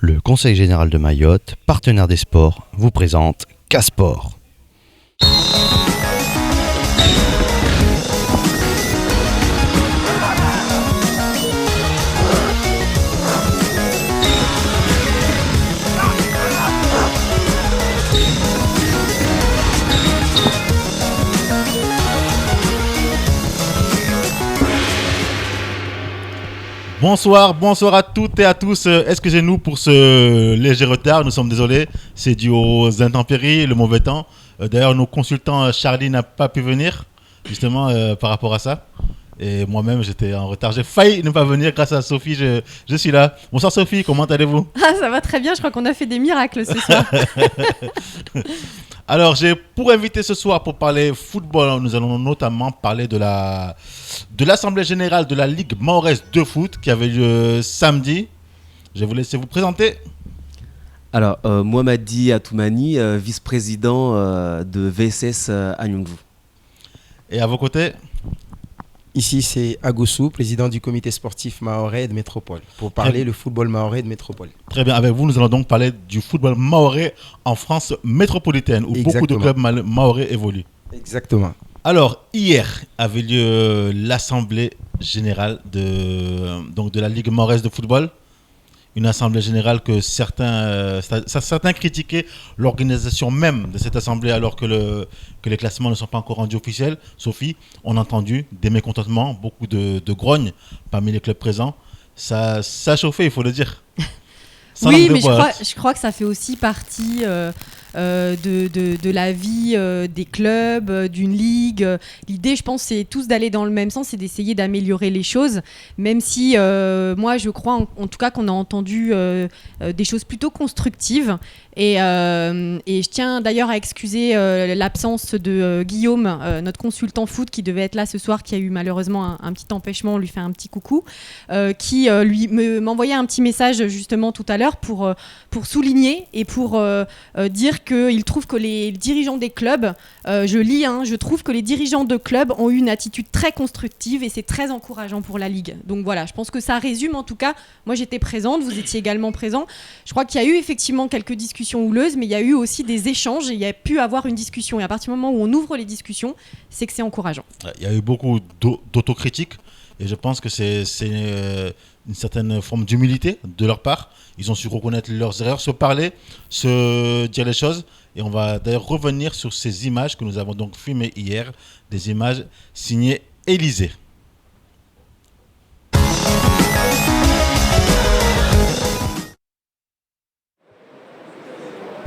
Le Conseil général de Mayotte, partenaire des sports, vous présente K-Sport. Bonsoir à toutes et à tous. Excusez-nous pour ce léger retard, nous sommes désolés. C'est dû aux intempéries, le mauvais temps. D'ailleurs, nos consultants Charlie n'a pas pu venir, justement par rapport à ça. Et moi-même, j'étais en retard. J'ai failli ne pas venir grâce à Sophie. Je suis là. Bonsoir Sophie, comment allez-vous ? Ah, ça va très bien. Je crois qu'on a fait des miracles ce soir. Alors, j'ai pour inviter ce soir pour parler football, nous allons notamment parler de l'Assemblée Générale de la Ligue mahoraise de foot qui avait lieu samedi. Je vais vous laisser vous présenter. Alors, Mohamadi Atoumani, vice-président de VSS à Nyongvu. Et à vos côtés ? Ici, c'est Agoussou, président du comité sportif mahorais de métropole, pour parler le football mahorais de métropole. Très bien, avec vous, nous allons donc parler du football mahorais en France métropolitaine, où beaucoup de clubs mahorais évoluent. Exactement. Alors, hier avait lieu l'Assemblée Générale de la Ligue mahoraise de football. Une assemblée générale que certains critiquaient l'organisation même de cette assemblée alors que les classements ne sont pas encore rendus officiels. Sophie, on a entendu des mécontentements, beaucoup de grognes parmi les clubs présents. Ça a chauffé, il faut le dire. Oui, mais je crois que ça fait aussi partie de la vie des clubs, d'une ligue. L'idée, je pense, c'est tous d'aller dans le même sens et d'essayer d'améliorer les choses, même si moi, je crois en tout cas qu'on a entendu des choses plutôt constructives. Et je tiens d'ailleurs à excuser l'absence de Guillaume, notre consultant foot qui devait être là ce soir, qui a eu malheureusement un petit empêchement. On lui fait un petit coucou, qui m'envoyait un petit message justement tout à l'heure pour souligner et pour dire qu'il trouve que les dirigeants des clubs, je trouve que les dirigeants de clubs ont eu une attitude très constructive et c'est très encourageant pour la Ligue. Donc voilà, je pense que ça résume en tout cas. Moi j'étais présente, vous étiez également présents. Je crois qu'il y a eu effectivement quelques discussions houleuses, mais il y a eu aussi des échanges et il y a pu avoir une discussion. Et à partir du moment où on ouvre les discussions, c'est que c'est encourageant. Il y a eu beaucoup d'autocritique et je pense que c'est une certaine forme d'humilité de leur part. Ils ont su reconnaître leurs erreurs, se parler, se dire les choses. Et on va d'ailleurs revenir sur ces images que nous avons donc filmées hier, des images signées Élysée.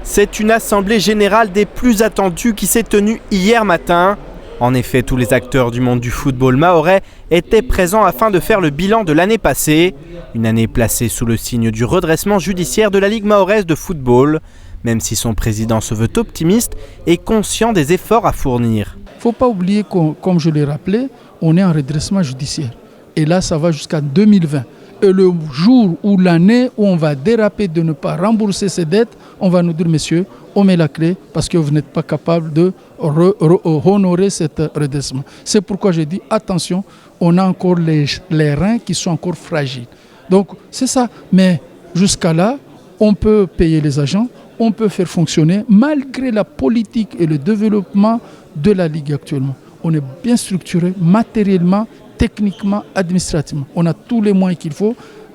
C'est une assemblée générale des plus attendues qui s'est tenue hier matin. En effet, tous les acteurs du monde du football mahorais étaient présents afin de faire le bilan de l'année passée. Une année placée sous le signe du redressement judiciaire de la Ligue mahoraise de football, même si son président se veut optimiste et conscient des efforts à fournir. Il ne faut pas oublier que, comme je l'ai rappelé, on est en redressement judiciaire. Et là, ça va jusqu'à 2020. Et le jour ou l'année où on va déraper de ne pas rembourser ses dettes, on va nous dire, messieurs, on met la clé parce que vous n'êtes pas capable de honorer cet redressement. C'est pourquoi je dis, attention, on a encore les reins qui sont encore fragiles. Donc, c'est ça. Mais jusqu'à là, on peut payer les agents, on peut faire fonctionner, malgré la politique et le développement de la Ligue actuellement. On est bien structuré, matériellement, techniquement, administrativement. On a tous les moyens qu'il faut.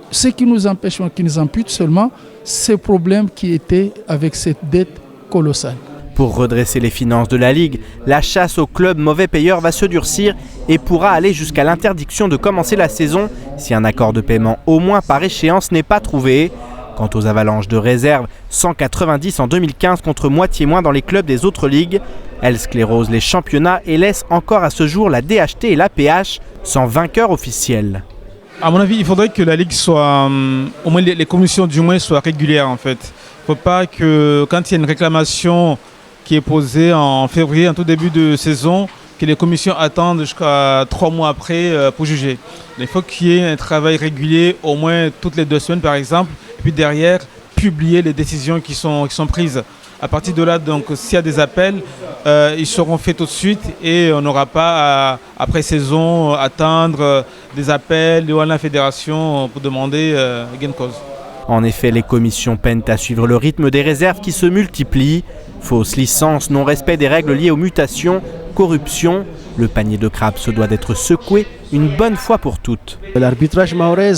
Ce qui nous empêche, qui nous ampute seulement, ces problèmes qui étaient avec cette dette colossale. Pour redresser les finances de la Ligue, la chasse aux clubs mauvais payeurs va se durcir et pourra aller jusqu'à l'interdiction de commencer la saison si un accord de paiement au moins par échéance n'est pas trouvé. Quant aux avalanches de réserve, 190 en 2015 contre moitié moins dans les clubs des autres ligues, elles sclérosent les championnats et laissent encore à ce jour la DHT et l'APH sans vainqueur officiel. À mon avis, il faudrait que la Ligue soit, au moins les commissions du moins soient régulières en fait. Il ne faut pas que quand il y a une réclamation qui est posée en février, en tout début de saison, que les commissions attendent jusqu'à 3 mois après pour juger. Il faut qu'il y ait un travail régulier, au moins toutes les 2 semaines par exemple, et puis derrière, publier les décisions qui sont prises. À partir de là, donc, s'il y a des appels, ils seront faits tout de suite et on n'aura pas à, après saison, attendre des appels de la fédération pour demander gain de cause. En effet, les commissions peinent à suivre le rythme des réserves qui se multiplient. Fausses licences, non-respect des règles liées aux mutations, corruption. Le panier de crabe se doit d'être secoué une bonne fois pour toutes. L'arbitrage mahorais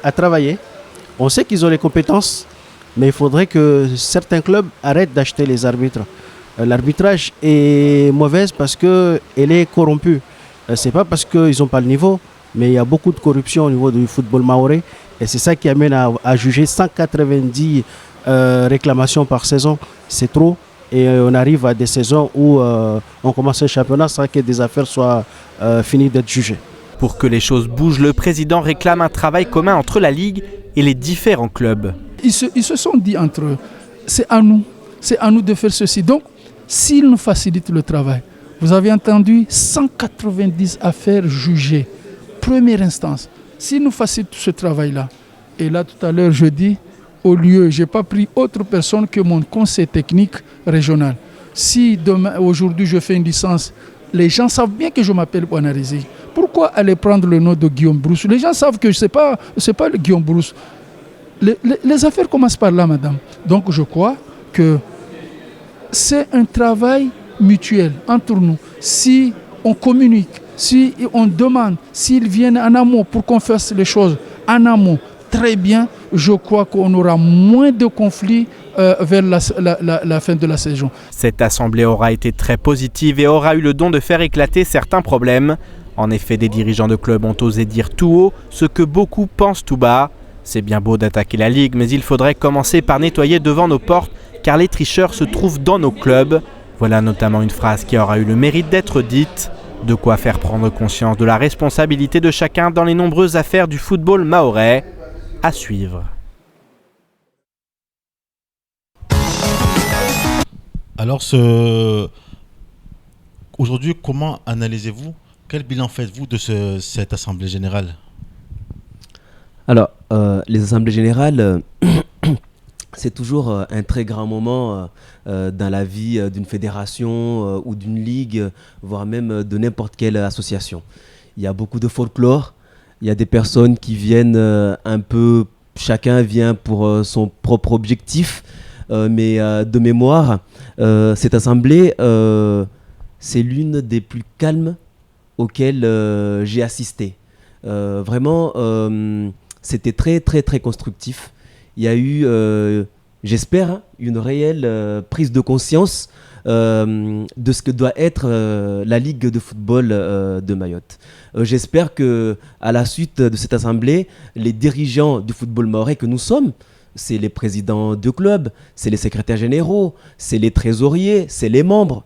a travaillé. On sait qu'ils ont les compétences, mais il faudrait que certains clubs arrêtent d'acheter les arbitres. L'arbitrage est mauvaise parce qu'elle est corrompue. C'est pas parce qu'ils n'ont pas le niveau, mais il y a beaucoup de corruption au niveau du football mahorais. Et c'est ça qui amène à juger 190 réclamations par saison. C'est trop. Et on arrive à des saisons où on commence un championnat sans que des affaires soient finies d'être jugées. Pour que les choses bougent, le président réclame un travail commun entre la Ligue et les différents clubs. Ils se sont dit entre eux, c'est à nous de faire ceci. Donc, s'ils nous facilitent le travail, vous avez entendu 190 affaires jugées, première instance. S'ils nous facilitent ce travail-là, et là tout à l'heure je dis, au lieu, je n'ai pas pris autre personne que mon conseil technique régional. Si aujourd'hui je fais une licence, les gens savent bien que je m'appelle Boanarizi. Pourquoi aller prendre le nom de Guillaume Brousse? Les gens savent que ce n'est pas le Guillaume Brousse. Les affaires commencent par là, madame. Donc je crois que c'est un travail mutuel entre nous. Si on communique, si on demande, s'ils viennent en amont pour qu'on fasse les choses en amont, très bien, je crois qu'on aura moins de conflits vers la fin de la saison. Cette assemblée aura été très positive et aura eu le don de faire éclater certains problèmes. En effet, des dirigeants de clubs ont osé dire tout haut ce que beaucoup pensent tout bas. C'est bien beau d'attaquer la Ligue, mais il faudrait commencer par nettoyer devant nos portes, car les tricheurs se trouvent dans nos clubs. Voilà notamment une phrase qui aura eu le mérite d'être dite. De quoi faire prendre conscience de la responsabilité de chacun dans les nombreuses affaires du football mahorais. À suivre. Alors, aujourd'hui, comment analysez-vous? Quel bilan faites-vous de cette Assemblée Générale? Alors, les Assemblées Générales, c'est toujours un très grand moment dans la vie d'une fédération ou d'une ligue, voire même de n'importe quelle association. Il y a beaucoup de folklore. Il y a des personnes qui viennent un peu, chacun vient pour son propre objectif, mais de mémoire, cette assemblée, c'est l'une des plus calmes auxquelles j'ai assisté. Vraiment, c'était très, très, très constructif. Il y a eu, j'espère, une réelle prise de conscience de ce que doit être la Ligue de football de Mayotte. J'espère que à la suite de cette assemblée, les dirigeants du football mahorais que nous sommes, c'est les présidents de clubs, c'est les secrétaires généraux, c'est les trésoriers, c'est les membres,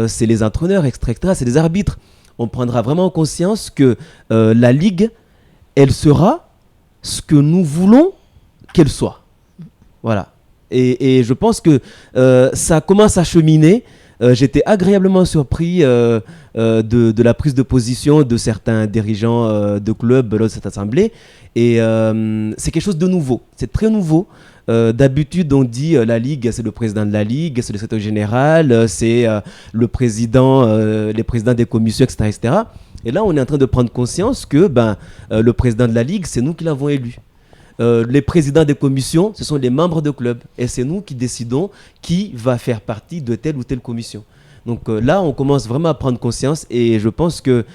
c'est les entraîneurs, etc., c'est les arbitres. On prendra vraiment conscience que la Ligue, elle sera ce que nous voulons qu'elle soit. Voilà. Et je pense que ça commence à cheminer. J'étais agréablement surpris de la prise de position de certains dirigeants de clubs lors de cette assemblée. Et c'est quelque chose de nouveau. C'est très nouveau. D'habitude, on dit la Ligue, c'est le président de la Ligue, c'est le secrétaire général, c'est le président, les présidents des commissions, etc., etc. Et là, on est en train de prendre conscience que le président de la Ligue, c'est nous qui l'avons élu. Les présidents des commissions, ce sont les membres de club. Et c'est nous qui décidons qui va faire partie de telle ou telle commission. Donc là, on commence vraiment à prendre conscience. Et je pense que,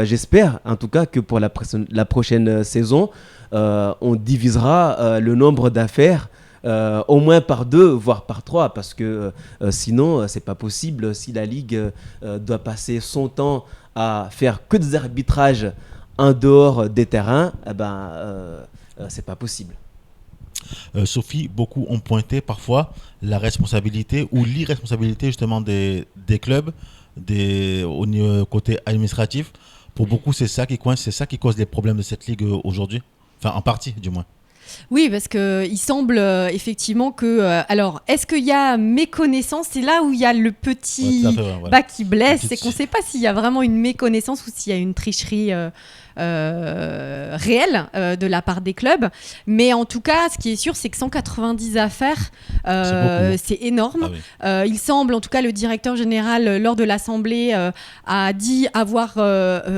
j'espère en tout cas que pour la prochaine saison, on divisera le nombre d'affaires au moins par 2, voire par 3. Parce que sinon, c'est pas possible. Si la Ligue doit passer son temps à faire que des arbitrages en dehors des terrains, c'est pas possible. Sophie, beaucoup ont pointé parfois la responsabilité ou l'irresponsabilité justement des clubs au côté administratif. Pour beaucoup, c'est ça qui coince, c'est ça qui cause les problèmes de cette ligue aujourd'hui. Enfin, en partie, du moins. Oui, parce qu'il semble effectivement que... alors, est-ce qu'il y a méconnaissance? C'est là où il y a le petit bas qui blesse. C'est qu'on ne sait pas s'il y a vraiment une méconnaissance ou s'il y a une tricherie réel de la part des clubs. Mais en tout cas, ce qui est sûr, c'est que 190 affaires, c'est énorme. Ah oui. Il semble, en tout cas, le directeur général, lors de l'Assemblée, a dit avoir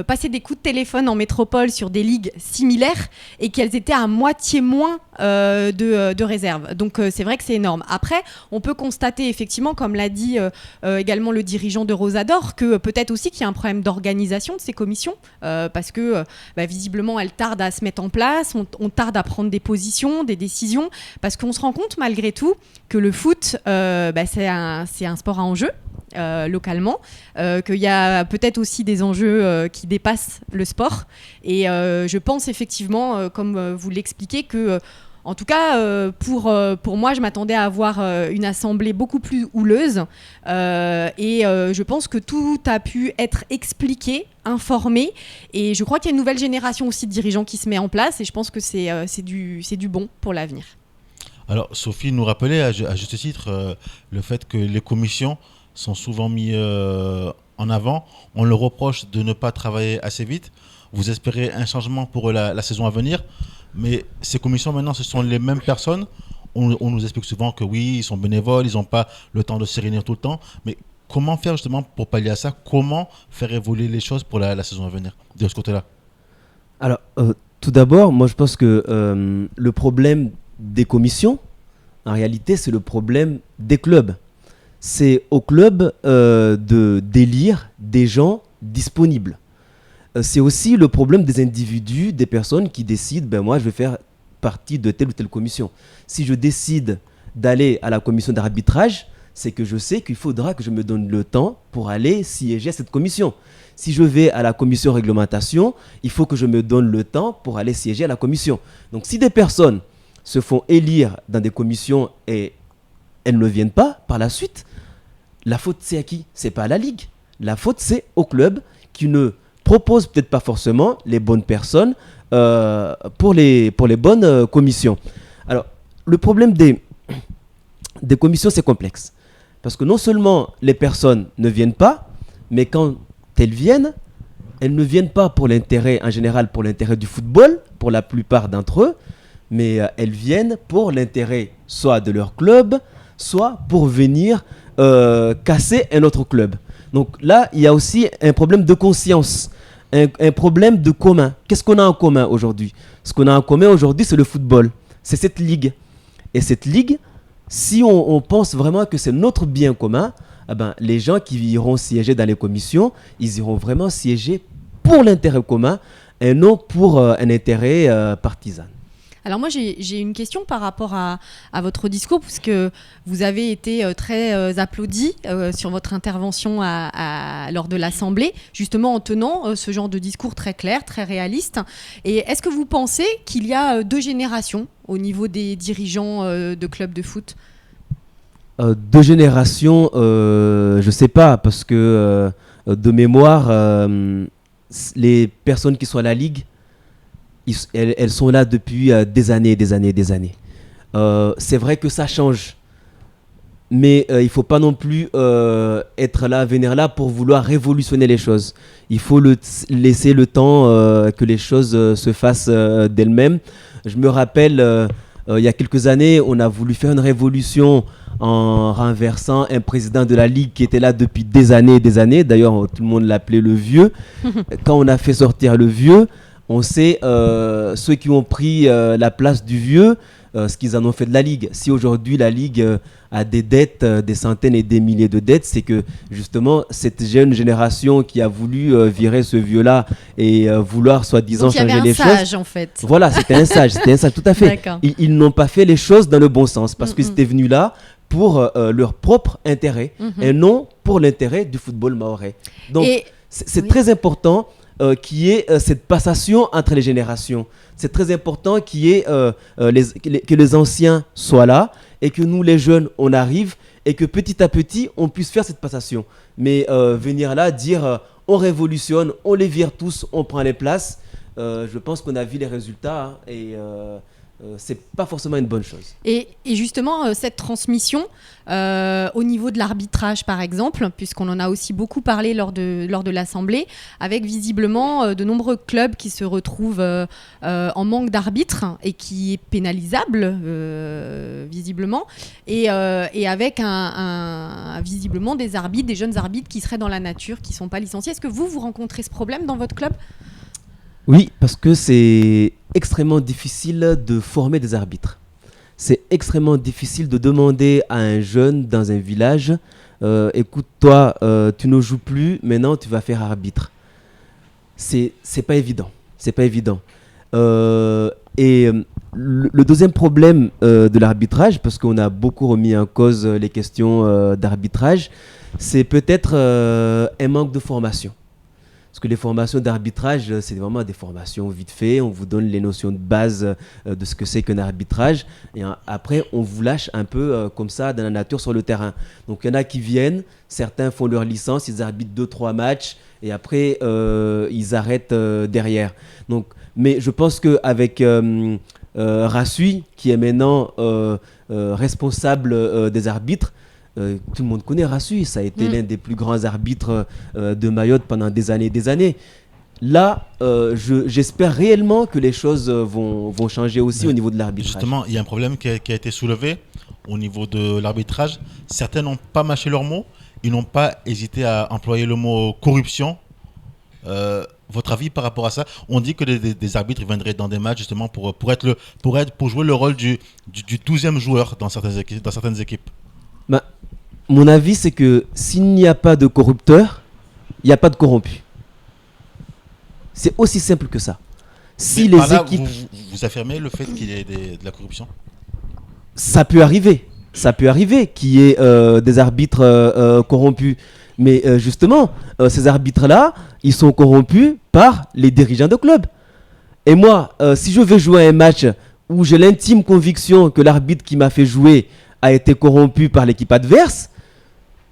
passé des coups de téléphone en métropole sur des ligues similaires et qu'elles étaient à moitié moins de réserves. Donc c'est vrai que c'est énorme. Après, on peut constater effectivement, comme l'a dit également le dirigeant de Rosador, que peut-être aussi qu'il y a un problème d'organisation de ces commissions, parce que visiblement elles tardent à se mettre en place, on tarde à prendre des positions, des décisions, parce qu'on se rend compte malgré tout que le foot, c'est un sport à enjeu. Localement, qu'il y a peut-être aussi des enjeux qui dépassent le sport. Et je pense effectivement, comme vous l'expliquez, que en tout cas, pour moi, je m'attendais à avoir une assemblée beaucoup plus houleuse. Et je pense que tout a pu être expliqué, informé. Et je crois qu'il y a une nouvelle génération aussi de dirigeants qui se met en place. Et je pense que c'est du bon pour l'avenir. Alors, Sophie nous rappelait à juste titre le fait que les commissions sont souvent mis en avant. On leur reproche de ne pas travailler assez vite. Vous espérez un changement pour la saison à venir, mais ces commissions maintenant, ce sont les mêmes personnes. On nous explique souvent que oui, ils sont bénévoles, ils n'ont pas le temps de se réunir tout le temps. Mais comment faire justement pour pallier à ça? Comment faire évoluer les choses pour la saison à venir de ce côté-là? Alors, tout d'abord, moi je pense que le problème des commissions, en réalité, c'est le problème des clubs. C'est au club d'élire des gens disponibles. C'est aussi le problème des individus, des personnes qui décident, moi je vais faire partie de telle ou telle commission. Si je décide d'aller à la commission d'arbitrage, c'est que je sais qu'il faudra que je me donne le temps pour aller siéger à cette commission. Si je vais à la commission réglementation, il faut que je me donne le temps pour aller siéger à la commission. Donc si des personnes se font élire dans des commissions et elles ne viennent pas par la suite, la faute c'est à qui? C'est pas à la Ligue. La faute c'est au club qui ne propose peut-être pas forcément les bonnes personnes pour les bonnes commissions. Alors, le problème des commissions, c'est complexe. Parce que non seulement les personnes ne viennent pas, mais quand elles ne viennent pas pour l'intérêt, en général pour l'intérêt du football, pour la plupart d'entre eux, mais elles viennent pour l'intérêt soit de leur club, soit pour venir casser un autre club. Donc là, il y a aussi un problème de conscience, un problème de commun. Qu'est-ce qu'on a en commun aujourd'hui? Ce qu'on a en commun aujourd'hui, c'est le football. C'est cette ligue. Et cette ligue, si on pense vraiment que c'est notre bien commun, les gens qui iront siéger dans les commissions, ils iront vraiment siéger pour l'intérêt commun et non pour un intérêt partisan. Alors moi, j'ai une question par rapport à votre discours, puisque vous avez été très applaudi sur votre intervention lors de l'Assemblée, justement en tenant ce genre de discours très clair, très réaliste. Et est-ce que vous pensez qu'il y a deux générations au niveau des dirigeants de clubs de foot? Deux générations, je ne sais pas, parce que de mémoire, les personnes qui sont à la Ligue, elles sont là depuis des années. C'est vrai que ça change, mais il ne faut pas non plus venir là pour vouloir révolutionner les choses. Il faut laisser le temps que les choses se fassent d'elles-mêmes. Je me rappelle, il y a quelques années, on a voulu faire une révolution en renversant un président de la Ligue qui était là depuis des années. D'ailleurs, tout le monde l'appelait le vieux. Quand on a fait sortir le vieux, on sait ceux qui ont pris la place du vieux, ce qu'ils en ont fait de la Ligue. Si aujourd'hui la Ligue a des dettes, des centaines et des milliers de dettes, c'est que justement cette jeune génération qui a voulu virer ce vieux-là et vouloir soi-disant changer les choses. Donc il y avait un sage en fait. Voilà, c'était un sage tout à fait. Ils n'ont pas fait les choses dans le bon sens parce qu'ils étaient venus là pour leur propre intérêt et non pour l'intérêt du football mahorais. Donc c'est très important qu'il y ait cette passation entre les générations. C'est très important qu'il y ait que les anciens soient là et que nous les jeunes on arrive et que petit à petit on puisse faire cette passation. Mais venir là dire on révolutionne, on les vire tous, on prend les places, je pense qu'on a vu les résultats et c'est pas forcément une bonne chose. Et justement, cette transmission, au niveau de l'arbitrage par exemple, puisqu'on en a aussi beaucoup parlé lors de l'Assemblée, avec visiblement de nombreux clubs qui se retrouvent en manque d'arbitres et qui est pénalisable visiblement, et avec visiblement des arbitres, des jeunes arbitres qui seraient dans la nature, qui ne sont pas licenciés. Est-ce que vous rencontrez ce problème dans votre club ? Oui, parce que c'est extrêmement difficile de former des arbitres. C'est extrêmement difficile de demander à un jeune dans un village, écoute, toi, tu ne joues plus, maintenant tu vas faire arbitre. C'est pas évident. C'est pas évident. Et le deuxième problème de l'arbitrage, parce qu'on a beaucoup remis en cause les questions d'arbitrage, c'est peut-être un manque de formation. Parce que les formations d'arbitrage, c'est vraiment des formations vite fait. On vous donne les notions de base de ce que c'est qu'un arbitrage. Et après, on vous lâche un peu comme ça dans la nature sur le terrain. Donc, il y en a qui viennent. Certains font leur licence. Ils arbitrent 2-3 matchs. Et après, ils arrêtent derrière. Donc, mais je pense qu'avec Rassui, qui est maintenant responsable des arbitres, tout le monde connaît Rassui, ça a été l'un des plus grands arbitres de Mayotte pendant des années. Là, j'espère réellement que les choses vont changer aussi au niveau de l'arbitrage. Justement, il y a un problème qui a été soulevé au niveau de l'arbitrage. Certains n'ont pas mâché leurs mots, ils n'ont pas hésité à employer le mot corruption. Votre avis par rapport à ça? On dit que des arbitres viendraient dans des matchs justement pour jouer le rôle du 12e joueur dans certaines équipes. Bah, mon avis, c'est que s'il n'y a pas de corrupteur, il n'y a pas de corrompu. C'est aussi simple que ça. Si les équipes... Vous affirmez le fait qu'il y ait de la corruption? Ça peut arriver. Ça peut arriver qu'il y ait des arbitres corrompus. Mais justement, ces arbitres-là, ils sont corrompus par les dirigeants de club. Et moi, si je vais jouer à un match où j'ai l'intime conviction que l'arbitre qui m'a fait jouer a été corrompu par l'équipe adverse,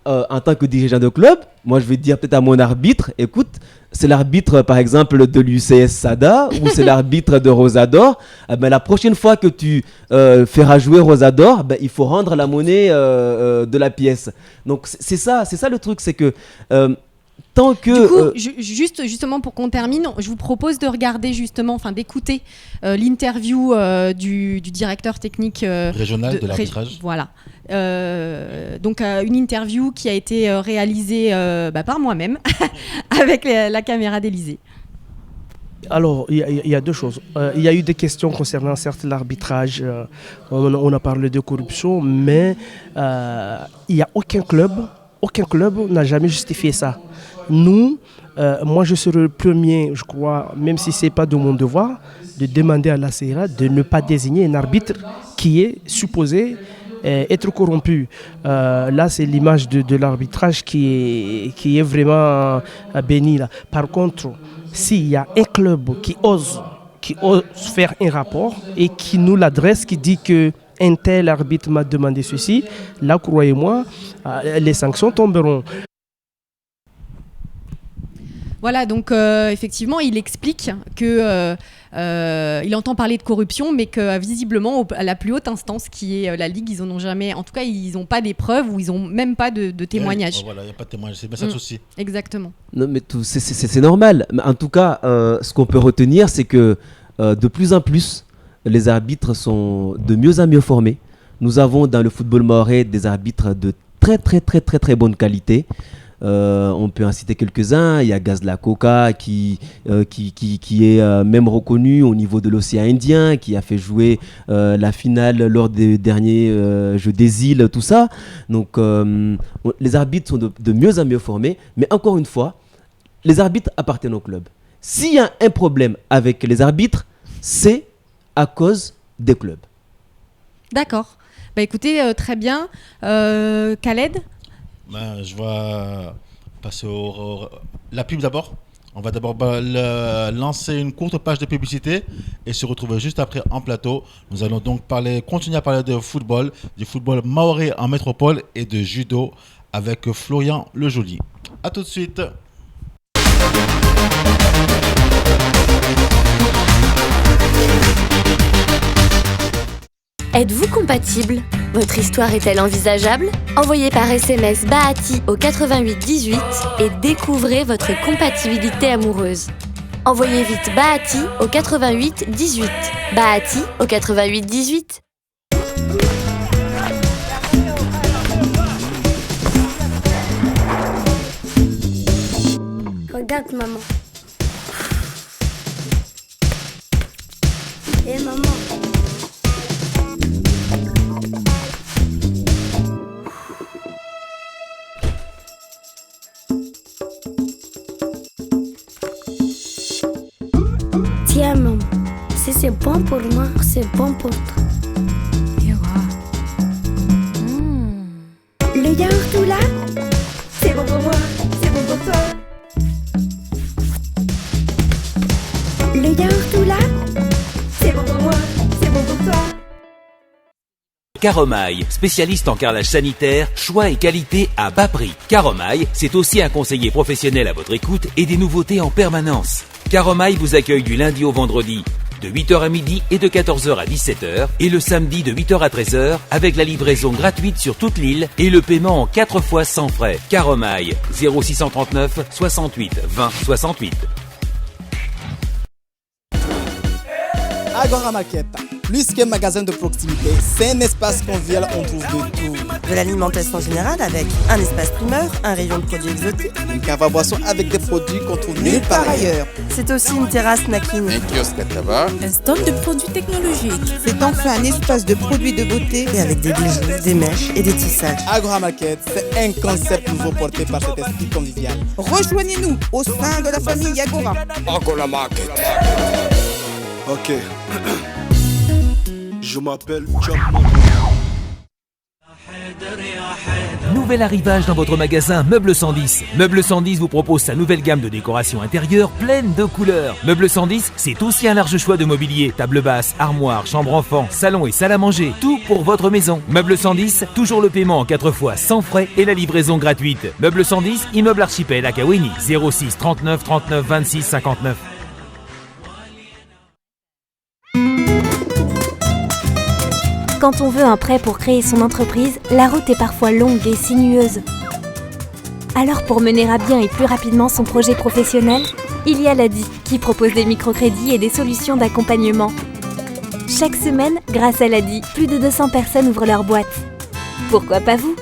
en tant que dirigeant de club, moi je vais dire peut-être à mon arbitre, écoute, c'est l'arbitre par exemple de l'UCS Sada ou c'est l'arbitre de Rosador, la prochaine fois que tu feras jouer Rosador, il faut rendre la monnaie de la pièce. Donc c'est ça le truc, c'est que tant que... Du coup, justement pour qu'on termine, je vous propose de regarder d'écouter l'interview du directeur technique régional de l'arbitrage. Voilà. Donc une interview qui a été réalisée par moi-même avec la caméra d'Élysée. Alors, il y a deux choses. Il y a eu des questions concernant certes l'arbitrage. On a parlé de corruption, mais il n'y a aucun club n'a jamais justifié ça. Nous, moi je serai le premier, je crois, même si ce n'est pas de mon devoir, de demander à la CERA de ne pas désigner un arbitre qui est supposé être corrompu. Là, c'est l'image de l'arbitrage qui est vraiment bénie. Là. Par contre, s'il y a un club qui ose faire un rapport et qui nous l'adresse, qui dit que un tel arbitre m'a demandé ceci, là, croyez-moi, les sanctions tomberont. Voilà, donc effectivement, il explique que il entend parler de corruption, mais que visiblement, à la plus haute instance, qui est la Ligue, ils n'en ont jamais... En tout cas, ils n'ont pas des preuves ou ils n'ont même pas de témoignages. Voilà, il n'y a pas de témoignages, c'est bien ça le souci. Exactement. Non, mais c'est normal. Mais en tout cas, ce qu'on peut retenir, c'est que de plus en plus, les arbitres sont de mieux en mieux formés. Nous avons dans le football mahorais des arbitres de très bonne qualité. On peut en citer quelques-uns. Il y a Gazla Koka qui est même reconnu au niveau de l'océan Indien, qui a fait jouer la finale lors des derniers Jeux des îles, tout ça. Donc les arbitres sont de mieux en mieux formés. Mais encore une fois, les arbitres appartiennent au club. S'il y a un problème avec les arbitres, c'est à cause des clubs. D'accord. Écoutez, très bien. Khaled ? Je vais passer la pub d'abord. On va d'abord lancer une courte page de publicité et se retrouver juste après en plateau. Nous allons donc continuer à parler de football, du football mahorais en métropole et de judo avec Florian Lejoli. A tout de suite. Êtes-vous compatible? Votre histoire est-elle envisageable? Envoyez par SMS Bahati au 88 18 et découvrez votre compatibilité amoureuse. Envoyez vite Bahati au 88 18. Bahati au 88 18. Regarde maman. Et maman. Tiens maman, si c'est bon pour moi, c'est bon pour toi. Le yaourt tout là, c'est bon pour moi, c'est bon pour toi. Le yaourt tout là, c'est bon pour moi, c'est bon pour toi. Caromaille, spécialiste en carrelage sanitaire, choix et qualité à bas prix. Caromaille, c'est aussi un conseiller professionnel à votre écoute et des nouveautés en permanence. Caromaille vous accueille du lundi au vendredi de 8h à midi et de 14h à 17h et le samedi de 8h à 13h avec la livraison gratuite sur toute l'île et le paiement en 4 fois sans frais. Caromaille, 0639 68 20 68. Agora Market, plus qu'un magasin de proximité, c'est un espace convivial, on trouve de tout. De l'alimentation générale avec un espace primeur, un rayon de produits exotiques, une cave à boissons avec des produits qu'on trouve nulle part ailleurs. C'est aussi une terrasse snacking, un kiosque à tabac, un stand de produits technologiques. C'est enfin un espace de produits de beauté et avec des bijoux, des mèches et des tissages. Agora Market, c'est un concept nouveau porté par cet esprit convivial. Rejoignez-nous au sein de la famille Agora. Agora Market. Ok. Je m'appelle Chapman. Nouvel arrivage dans votre magasin Meubles 110. Meubles 110 vous propose sa nouvelle gamme de décoration intérieure pleine de couleurs. Meubles 110, c'est aussi un large choix de mobilier. Table basse, armoire, chambre enfant, salon et salle à manger. Tout pour votre maison. Meubles 110, toujours le paiement en 4 fois sans frais et la livraison gratuite. Meubles 110, immeuble Archipel à Kawini. 06 39 39 26 59. Quand on veut un prêt pour créer son entreprise, la route est parfois longue et sinueuse. Alors pour mener à bien et plus rapidement son projet professionnel, il y a l'ADI qui propose des microcrédits et des solutions d'accompagnement. Chaque semaine, grâce à l'ADI, plus de 200 personnes ouvrent leur boîte. Pourquoi pas vous?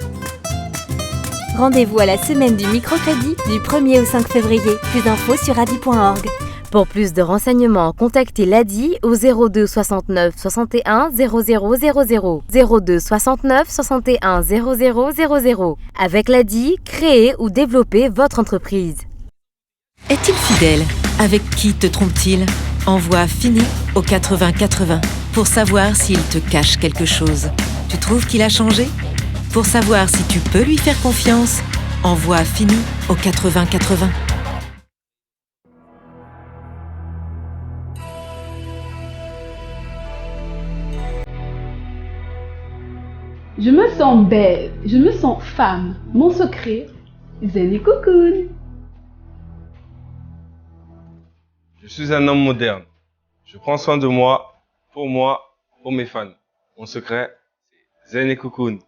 Rendez-vous à la semaine du microcrédit du 1er au 5 février. Plus d'infos sur adi.org. Pour plus de renseignements, contactez l'ADI au 02 69 61 00 00. 02 69 61 00 00. Avec l'ADI, créez ou développez votre entreprise. Est-il fidèle? Avec qui te trompe-t-il? Envoie Fini au 80 80 pour savoir s'il te cache quelque chose. Tu trouves qu'il a changé? Pour savoir si tu peux lui faire confiance, envoie Fini au 80 80. Je me sens belle, je me sens femme. Mon secret, Zen et Cocoon. Je suis un homme moderne. Je prends soin de moi, pour mes fans. Mon secret, c'est Zen et Cocoon.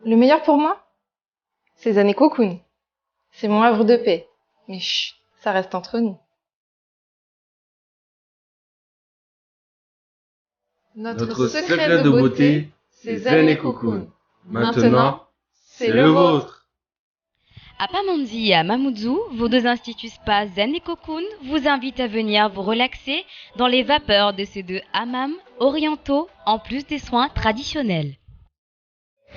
Le meilleur pour moi, c'est Zen et Cocoon. C'est mon havre de paix. Mais chut, ça reste entre nous. Notre secret de beauté, c'est Zen et Cocoon. Maintenant, c'est le vôtre. À Pamandzi et à Mamoudzou, vos deux instituts spa Zen et Cocoon vous invitent à venir vous relaxer dans les vapeurs de ces deux hammams orientaux en plus des soins traditionnels.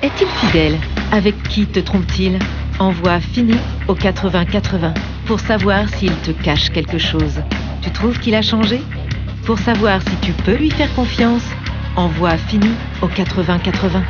Est-il fidèle? Avec qui te trompe-t-il? Envoie Fini au 80 80 pour savoir s'il te cache quelque chose. Tu trouves qu'il a changé? Pour savoir si tu peux lui faire confiance, envoie Fini au 80 80.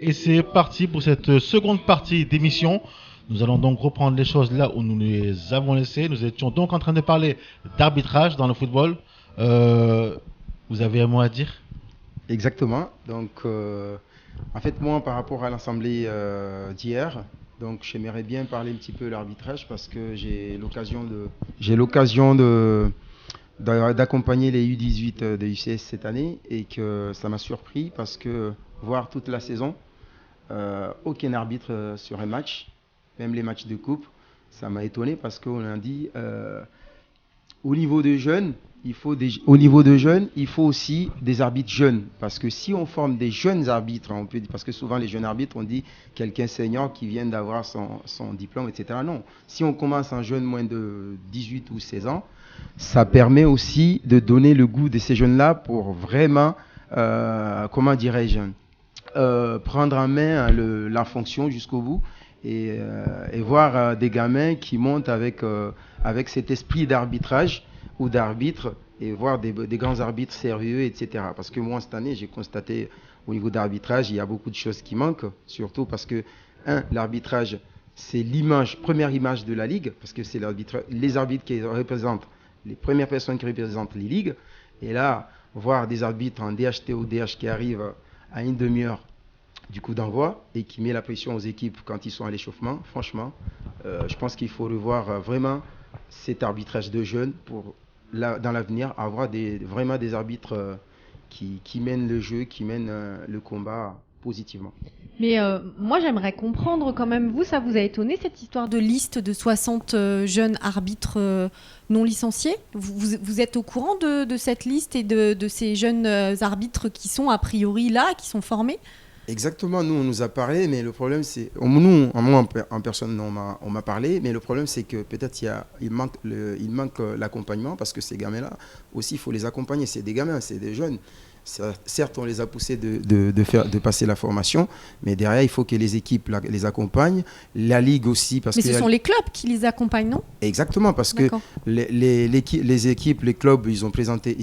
Et c'est parti pour cette seconde partie d'émission. Nous allons donc reprendre les choses là où nous les avons laissées. Nous étions donc en train de parler d'arbitrage dans le football. Vous avez un mot à dire ? Exactement. Donc, en fait, moi, par rapport à l'assemblée d'hier, donc j'aimerais bien parler un petit peu de l'arbitrage parce que j'ai l'occasion d'accompagner les U18 de UCS cette année et que ça m'a surpris parce que voir toute la saison, aucun arbitre sur un match, même les matchs de coupe, ça m'a étonné parce qu'on a dit au niveau de jeunes, il faut aussi des arbitres jeunes. Parce que si on forme des jeunes arbitres, parce que souvent les jeunes arbitres, on dit quelqu'un senior qui vient d'avoir son diplôme, etc. Non. Si on commence un jeune moins de 18 ou 16 ans, ça permet aussi de donner le goût de ces jeunes-là pour vraiment, comment dirais-je, prendre en main la fonction jusqu'au bout et voir des gamins qui montent avec cet esprit d'arbitrage ou d'arbitre et voir des grands arbitres sérieux, etc. Parce que moi, cette année, j'ai constaté au niveau d'arbitrage, il y a beaucoup de choses qui manquent, surtout parce que, l'arbitrage, c'est première image de la Ligue, parce que c'est les arbitres qui représentent, les premières personnes qui représentent les ligues. Et là, voir des arbitres en DHT ou DH qui arrivent à une demi-heure du coup d'envoi et qui met la pression aux équipes quand ils sont à l'échauffement, franchement, je pense qu'il faut revoir vraiment cet arbitrage de jeunes pour dans l'avenir avoir vraiment des arbitres qui mènent le jeu, qui mènent le combat positivement. Mais moi j'aimerais comprendre quand même, ça vous a étonné cette histoire de liste de 60 jeunes arbitres non licenciés ? Vous êtes au courant de cette liste et de ces jeunes arbitres qui sont a priori là, qui sont formés ? Exactement, nous on nous a parlé, mais le problème c'est, moi en personne on m'a parlé, mais le problème c'est que peut-être il manque l'accompagnement parce que ces gamins-là aussi il faut les accompagner, c'est des gamins, c'est des jeunes. Certes, on les a poussés de passer la formation, mais derrière, il faut que les équipes les accompagnent, la Ligue aussi. Mais ce sont les clubs qui les accompagnent, non ? Exactement, parce que les équipes, les clubs, ils ont présenté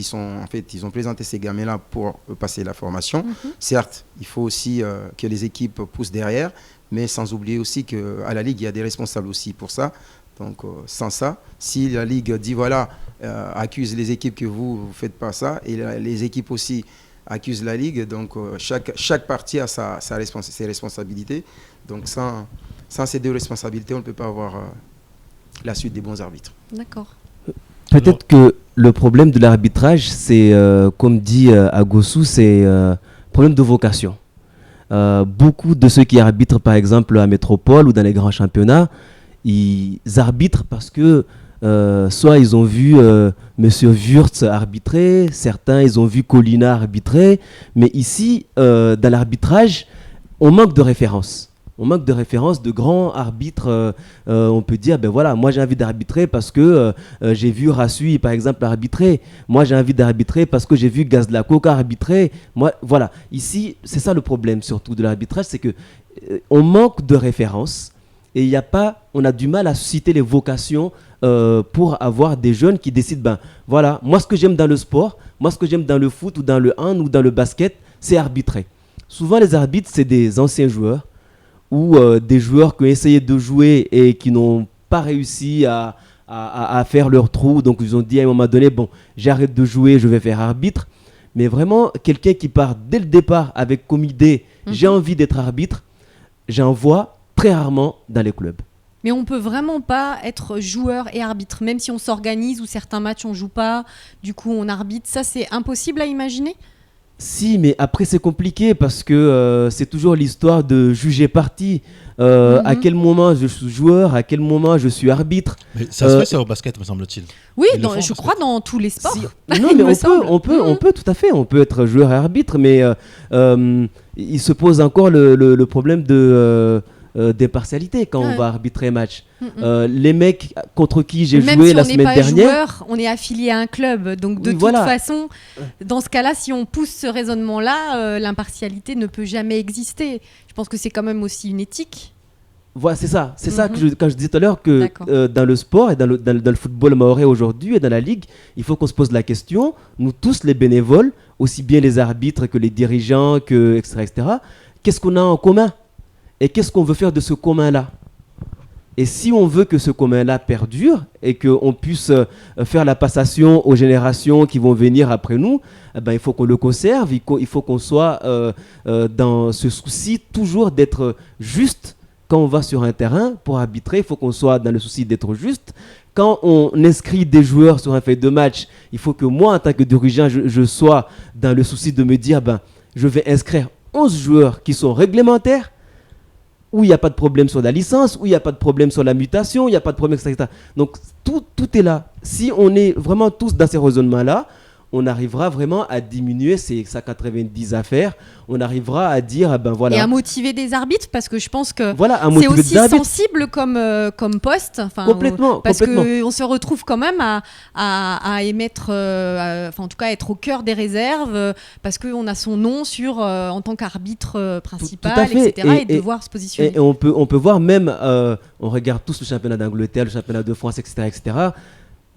ces gamins-là pour passer la formation. Mm-hmm. Certes, il faut aussi que les équipes poussent derrière, mais sans oublier aussi qu'à la Ligue, il y a des responsables aussi pour ça. Donc, sans ça, si la Ligue dit accuse les équipes que vous ne faites pas ça, et les équipes aussi accusent la Ligue, donc chaque partie a ses responsabilités. Donc, sans ces deux responsabilités, on ne peut pas avoir la suite des bons arbitres. D'accord. Peut-être que le problème de l'arbitrage, c'est, comme dit Agossou, c'est problème de vocation. Beaucoup de ceux qui arbitrent, par exemple, à Métropole ou dans les grands championnats, ils arbitrent parce que soit ils ont vu Monsieur Wurtz arbitrer, certains ils ont vu Colina arbitrer, mais ici, dans l'arbitrage, on manque de références. On manque de références de grands arbitres. On peut dire, moi j'ai envie d'arbitrer parce que j'ai vu Rassui, par exemple, arbitrer. Moi j'ai envie d'arbitrer parce que j'ai vu Gazlakoka arbitrer. Voilà. Ici, c'est ça le problème surtout de l'arbitrage, c'est que on manque de références. Et on a du mal à susciter les vocations pour avoir des jeunes qui décident, moi ce que j'aime dans le sport, moi ce que j'aime dans le foot ou dans le hand ou dans le basket, c'est arbitrer. Souvent les arbitres, c'est des anciens joueurs ou des joueurs qui ont essayé de jouer et qui n'ont pas réussi à faire leur trou. Donc ils ont dit à un moment donné, j'arrête de jouer, je vais faire arbitre. Mais vraiment, quelqu'un qui part dès le départ avec comme idée, j'ai envie d'être arbitre, j'en vois très rarement dans les clubs. Mais on peut vraiment pas être joueur et arbitre, même si on s'organise ou certains matchs on joue pas, du coup on arbitre. Ça c'est impossible à imaginer ? Si, mais après c'est compliqué parce que c'est toujours l'histoire de juger partie. À quel moment je suis joueur, à quel moment je suis arbitre. Mais ça se fait ça au basket, me semble-t-il. Oui, je crois dans tous les sports. Non, mais on peut tout à fait, on peut être joueur et arbitre, mais il se pose encore le problème des partialités quand on va arbitrer un match. Les mecs contre qui j'ai joué la semaine dernière... Même si on n'est pas joueur, on est affilié à un club. Donc de toute façon, dans ce cas-là, si on pousse ce raisonnement-là, l'impartialité ne peut jamais exister. Je pense que c'est quand même aussi une éthique. Voilà, c'est ça que quand je disais tout à l'heure que dans le sport et dans le football mahorais aujourd'hui et dans la Ligue, il faut qu'on se pose la question, nous tous les bénévoles, aussi bien les arbitres que les dirigeants, etc., qu'est-ce qu'on a en commun ? Et qu'est-ce qu'on veut faire de ce commun-là ? Et si on veut que ce commun-là perdure et qu'on puisse faire la passation aux générations qui vont venir après nous, il faut qu'on le conserve, il faut qu'on soit dans ce souci toujours d'être juste. Quand on va sur un terrain pour arbitrer, il faut qu'on soit dans le souci d'être juste. Quand on inscrit des joueurs sur un feuille de match, il faut que moi, en tant que dirigeant, je sois dans le souci de me dire, je vais inscrire 11 joueurs qui sont réglementaires, où il n'y a pas de problème sur la licence, où il n'y a pas de problème sur la mutation, il n'y a pas de problème, etc. Donc tout est là. Si on est vraiment tous dans ces raisonnements-là, on arrivera vraiment à diminuer ces 90 affaires. On arrivera à dire, voilà. Et à motiver des arbitres, parce que je pense que c'est aussi sensible comme poste. Complètement. Parce qu'on se retrouve quand même à émettre, en tout cas être au cœur des réserves, parce qu'on a son nom en tant qu'arbitre principal, etc. Et devoir se positionner. Et on peut voir même, on regarde tous le championnat d'Angleterre, le championnat de France, etc.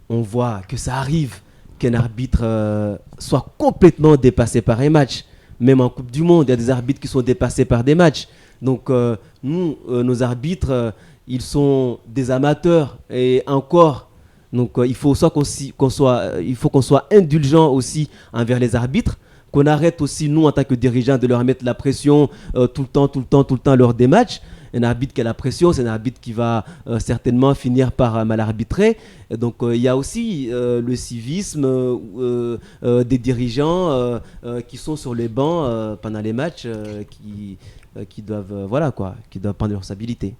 On voit que ça arrive qu'un arbitre soit complètement dépassé par un match. Même en Coupe du Monde, il y a des arbitres qui sont dépassés par des matchs. Donc nous, nos arbitres, ils sont des amateurs et encore. Donc il faut qu'on soit indulgent aussi envers les arbitres, qu'on arrête aussi nous en tant que dirigeants de leur mettre la pression tout le temps lors des matchs. Un arbitre qui a la pression, c'est un arbitre qui va certainement finir par mal arbitrer. Donc il y a aussi le civisme des dirigeants qui sont sur les bancs pendant les matchs qui doivent prendre leurs responsabilités.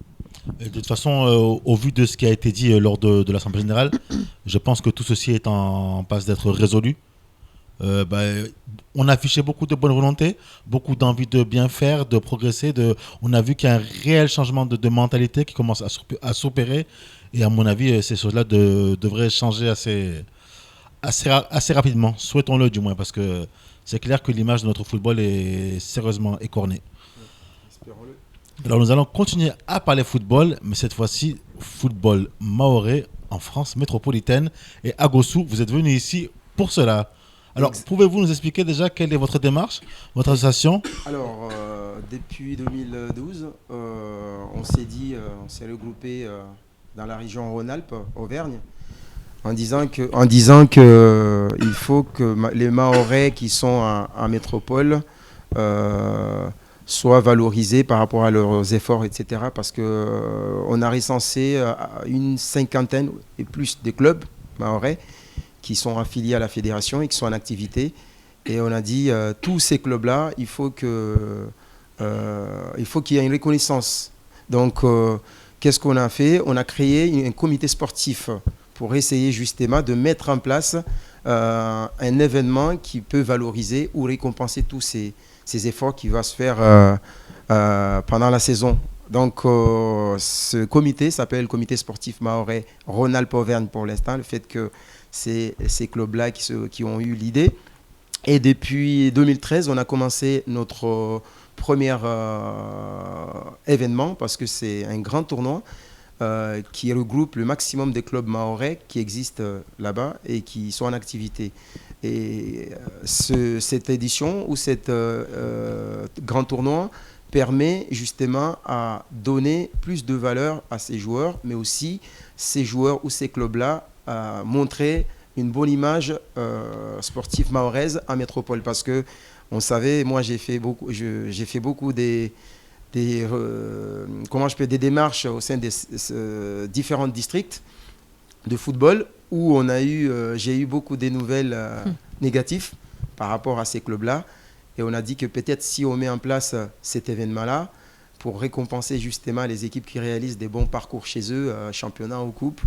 Et de toute façon, au vu de ce qui a été dit lors de l'Assemblée générale, je pense que tout ceci est en passe d'être résolu. On a affiché beaucoup de bonne volonté, beaucoup d'envie de bien faire, de progresser. On a vu qu'il y a un réel changement de mentalité qui commence à s'opérer. Et à mon avis, ces choses-là devraient changer assez rapidement. Souhaitons-le du moins, parce que c'est clair que l'image de notre football est sérieusement écornée. Alors nous allons continuer à parler football, mais cette fois-ci, football mahorais en France métropolitaine. Et Agossou, vous êtes venu ici pour cela. Alors, pouvez-vous nous expliquer déjà quelle est votre démarche, votre association ? Alors, depuis 2012, on s'est regroupé dans la région Rhône-Alpes, Auvergne, en disant que il faut que les Mahorais qui sont en métropole soient valorisés par rapport à leurs efforts, etc. Parce qu'on a recensé une cinquantaine et plus de clubs mahorais qui sont affiliés à la fédération et qui sont en activité. Et on a dit, tous ces clubs-là, il faut qu'il y ait une reconnaissance. Donc, qu'est-ce qu'on a fait ? On a créé un comité sportif pour essayer justement de mettre en place un événement qui peut valoriser ou récompenser tous ces efforts qui vont se faire pendant la saison. Donc, ce comité s'appelle le comité sportif mahorais Rhône-Alpes-Auvergne pour l'instant. Le fait que c'est ces clubs-là qui ont eu l'idée. Et depuis 2013, on a commencé notre premier événement, parce que c'est un grand tournoi qui regroupe le maximum des clubs mahorais qui existent là-bas et qui sont en activité. Et cette édition ou cet grand tournoi permet justement à donner plus de valeur à ces joueurs, mais aussi ces joueurs ou ces clubs-là à montrer une bonne image sportive mahoraise en métropole. Parce que on savait, moi j'ai fait beaucoup des démarches au sein des différents districts de football où j'ai eu beaucoup de nouvelles négatives par rapport à ces clubs-là. Et on a dit que peut-être si on met en place cet événement-là, pour récompenser justement les équipes qui réalisent des bons parcours chez eux, championnat ou coupe,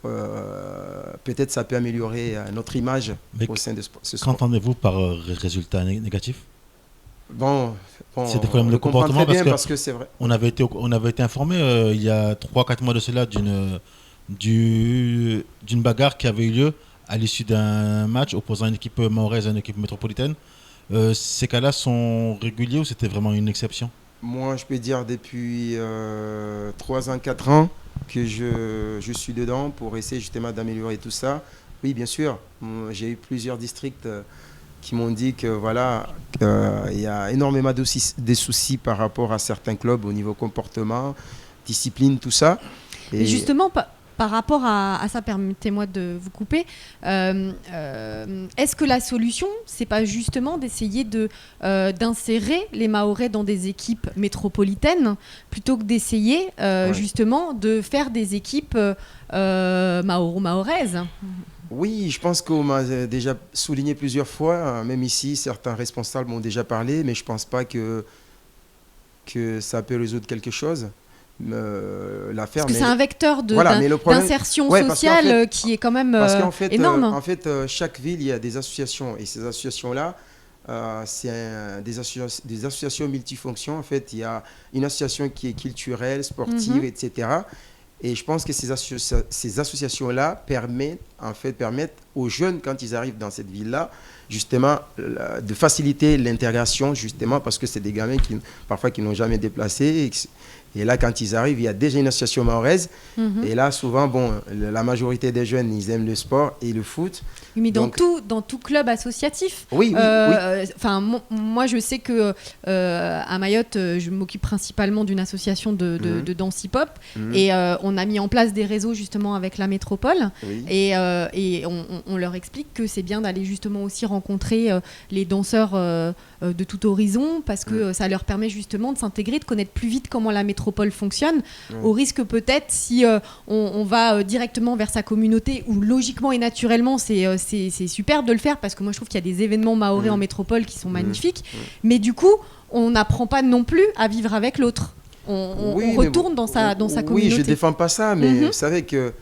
peut-être ça peut améliorer notre image au sein de ce sport. Qu'entendez-vous par résultat négatif ? Bon, c'est des problèmes de comportement, parce que c'est vrai. On avait été informé il y a 3-4 mois de cela d'une bagarre qui avait eu lieu à l'issue d'un match opposant une équipe mahoraise à une équipe métropolitaine. Ces cas-là sont réguliers ou c'était vraiment une exception ? Moi, je peux dire depuis 3 ans, 4 ans que je suis dedans pour essayer justement d'améliorer tout ça. Oui, bien sûr, j'ai eu plusieurs districts qui m'ont dit que voilà, il y a énormément de soucis par rapport à certains clubs au niveau comportement, discipline, tout ça. Et justement, par rapport à ça, permettez-moi de vous couper, est-ce que la solution, c'est pas justement d'essayer d'insérer les Mahorais dans des équipes métropolitaines plutôt que d'essayer justement de faire des équipes mahoraises? Oui, je pense qu'on m'a déjà souligné plusieurs fois, même ici, certains responsables m'ont déjà parlé, mais je ne pense pas que ça peut résoudre quelque chose. Parce que c'est un vecteur d'insertion sociale qui est quand même énorme. En fait, chaque ville, il y a des associations. Et ces associations-là, c'est des associations multifonctions. En fait, il y a une association qui est culturelle, sportive, etc. Et je pense que ces associations-là permettent aux jeunes, quand ils arrivent dans cette ville-là, justement, de faciliter l'intégration, justement, parce que c'est des gamins parfois qui n'ont jamais déplacé. Et là, quand ils arrivent, il y a déjà une association mahoraise. Et là, souvent, la majorité des jeunes, ils aiment le sport et le foot. Mais dans tout club associatif. Oui. Moi, je sais que à Mayotte, je m'occupe principalement d'une association de danse hip-hop. Et on a mis en place des réseaux, justement, avec la métropole. Oui. Et on leur explique que c'est bien d'aller justement aussi rencontrer les danseurs de tout horizon, parce que ça leur permet justement de s'intégrer, de connaître plus vite comment la métropole fonctionne, au risque peut-être, si on va directement vers sa communauté, où logiquement et naturellement c'est super de le faire, parce que moi je trouve qu'il y a des événements mahorais en métropole qui sont magnifiques, mais du coup on n'apprend pas non plus à vivre avec l'autre. On retourne dans sa communauté. Oui, je ne défends pas ça, mais vous savez que...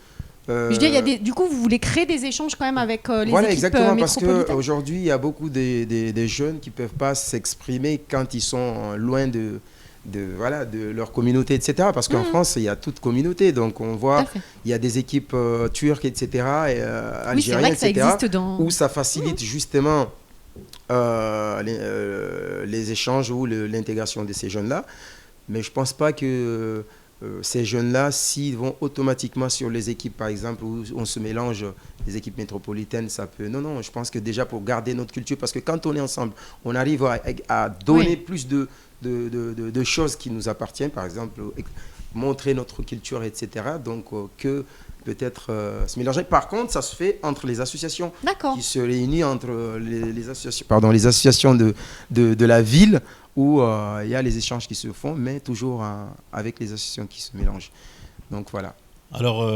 Je dis, du coup, vous voulez créer des échanges quand même avec les équipes exactement, métropolitaines. parce qu'aujourd'hui, il y a beaucoup des jeunes qui ne peuvent pas s'exprimer quand ils sont loin de leur communauté, etc. Parce qu'en France, il y a toute communauté. Donc, on voit, il y a des équipes turques, etc., et algériennes, etc., où ça facilite justement les échanges ou l'intégration de ces jeunes-là. Mais je ne pense pas que... ces jeunes-là, s'ils vont automatiquement sur les équipes, par exemple, où on se mélange, les équipes métropolitaines, ça peut... Non, je pense que déjà pour garder notre culture, parce que quand on est ensemble, on arrive à donner plus de choses qui nous appartiennent, par exemple, montrer notre culture, etc. Donc, que peut-être se mélanger. Par contre, ça se fait entre les associations qui se réunissent entre les associations de la ville, où il y a les échanges qui se font, mais toujours avec les associations qui se mélangent. Donc voilà. Alors,